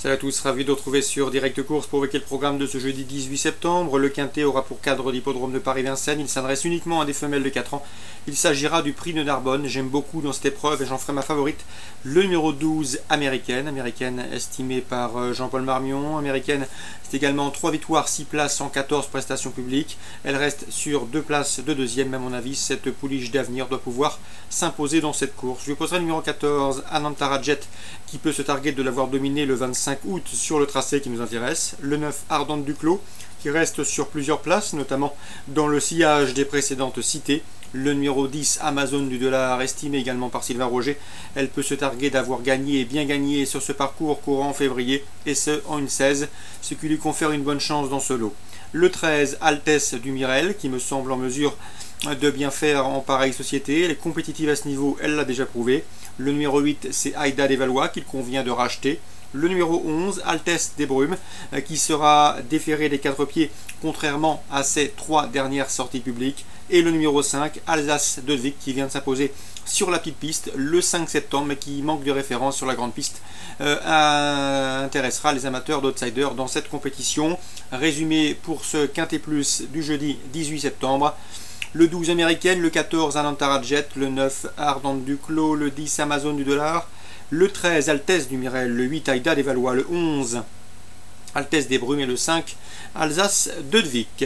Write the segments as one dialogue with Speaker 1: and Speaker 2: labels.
Speaker 1: Salut à tous, ravi de vous retrouver sur Direct Course pour évoquer le programme de ce jeudi 18 septembre. Le Quintet aura pour cadre l'hippodrome de Paris-Vincennes. Il s'adresse uniquement à des femelles de 4 ans. Il s'agira du prix de Narbonne. J'aime beaucoup dans cette épreuve et j'en ferai ma favorite. Le numéro 12, Américaine. Américaine estimée par Jean-Paul Marmion. Américaine, c'est également 3 victoires, 6 places en 14 prestations publiques. Elle reste sur 2 places de deuxième. À mon avis, cette pouliche d'avenir doit pouvoir s'imposer dans cette course. Je lui poserai le numéro 14, Anantara Jet, qui peut se targuer de l'avoir dominé le 25 août sur le tracé qui nous intéresse. Le 9, Ardente Duclos, qui reste sur plusieurs places, notamment dans le sillage des précédentes citées. Le numéro 10, Amazon du Dollar, estimé également par Sylvain Roger. Elle peut se targuer d'avoir gagné et bien gagné sur ce parcours courant en février, et ce en une 16, ce qui lui confère une bonne chance dans ce lot. Le 13, Altesse du Mirel, qui me semble en mesure de bien faire en pareille société. Elle est compétitive à ce niveau, elle l'a déjà prouvé. Le numéro 8, c'est Aïda des Valois, qu'il convient de racheter. Le numéro 11, Altesse des Brumes, qui sera déféré des 4 pieds, contrairement à ses 3 dernières sorties publiques. Et le numéro 5, Alsace de Vic, qui vient de s'imposer sur la petite piste le 5 septembre, mais qui manque de référence sur la grande piste, intéressera les amateurs d'outsiders dans cette compétition. Résumé pour ce Quintet Plus du jeudi 18 septembre. Le 12, Américaine, le 14, Anantara Jet, le 9, Ardente Duclos, le 10, Amazon du Dollar, le 13, Altesse du Mirel, le 8, Aïda des Valois, le 11, Altesse des Brumes et le 5, Alsace de Vic.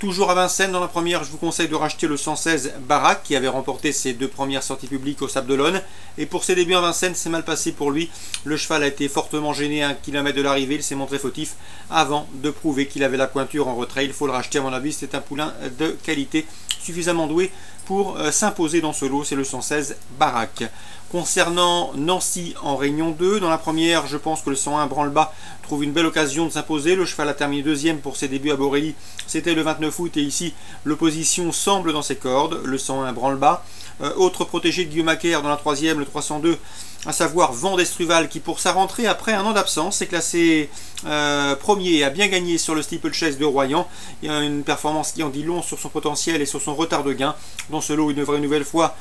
Speaker 1: Toujours à Vincennes, dans la première, je vous conseille de racheter le 116 Barak, qui avait remporté ses 2 premières sorties publiques au Sable d'Olonne. Et pour ses débuts à Vincennes, c'est mal passé pour lui. Le cheval a été fortement gêné à 1 km de l'arrivée, il s'est montré fautif avant de prouver qu'il avait la pointure en retrait. Il faut le racheter à mon avis, c'est un poulain de qualité, suffisamment doué pour s'imposer dans ce lot, c'est le 116 Barak. Concernant Nancy en Réunion 2, dans la première, je pense que le 101 Branle-Bas trouve une belle occasion de s'imposer. Le cheval a terminé deuxième pour ses débuts à Borély, c'était le 29 août et ici l'opposition semble dans ses cordes. Le 101 Branle-Bas. Autre protégé de Guillaume Macaire dans la troisième, le 302, à savoir Vent d'Estruval, qui pour sa rentrée après un an d'absence est classé premier et a bien gagné sur le steeplechase de Royan. Il y a une performance qui en dit long sur son potentiel et sur son retard de gain. Dans ce lot, il devrait une nouvelle fois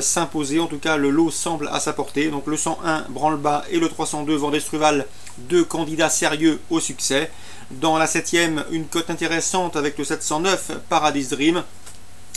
Speaker 1: s'imposer. En tout cas, le lot semble à sa portée. Donc le 101 Branle-Bas et le 302 Vent d'Estruval, 2 candidats sérieux au succès. Dans la 7e, une cote intéressante avec le 709 Paradise Dream,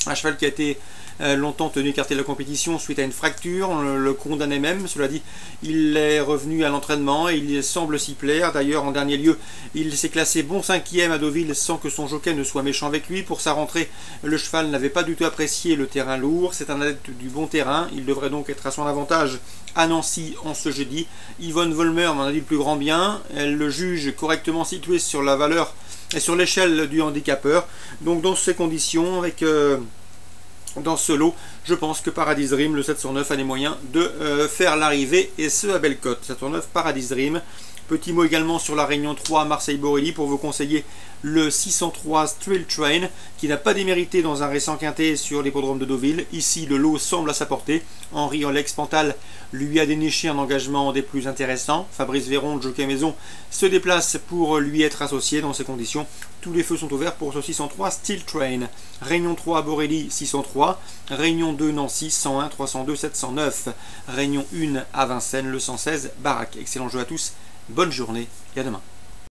Speaker 1: un cheval qui a été longtemps tenu écarté de la compétition suite à une fracture, on le condamnait même. Cela dit, il est revenu à l'entraînement et il semble s'y plaire. D'ailleurs, en dernier lieu, il s'est classé bon 5e à Deauville sans que son jockey ne soit méchant avec lui. Pour sa rentrée, le cheval n'avait pas du tout apprécié le terrain lourd. C'est un adepte du bon terrain, il devrait donc être à son avantage à Nancy en ce jeudi. Yvonne Volmer m'en a dit le plus grand bien. Elle le juge correctement situé sur la valeur et sur l'échelle du handicapeur. Donc dans ces conditions, avec dans ce lot, je pense que Paradise Dream, le 709, a les moyens de faire l'arrivée, et ce à belle cote. 709 Paradise Dream. Petit mot également sur la Réunion 3 Marseille-Borély pour vous conseiller le 603 Thrill Train, qui n'a pas démérité dans un récent quintet sur l'hippodrome de Deauville. Ici, le lot semble à sa portée. Henri Olex Pantal lui a déniché un engagement des plus intéressants. Fabrice Véron, jockey maison, se déplace pour lui être associé. Dans ces conditions, tous les feux sont ouverts pour ce 603 Steel Train. Réunion 3 Borély 603, Réunion 2 Nancy 101 302 709, Réunion 1 à Vincennes le 116 Barak. Excellent jeu à tous, bonne journée et à demain.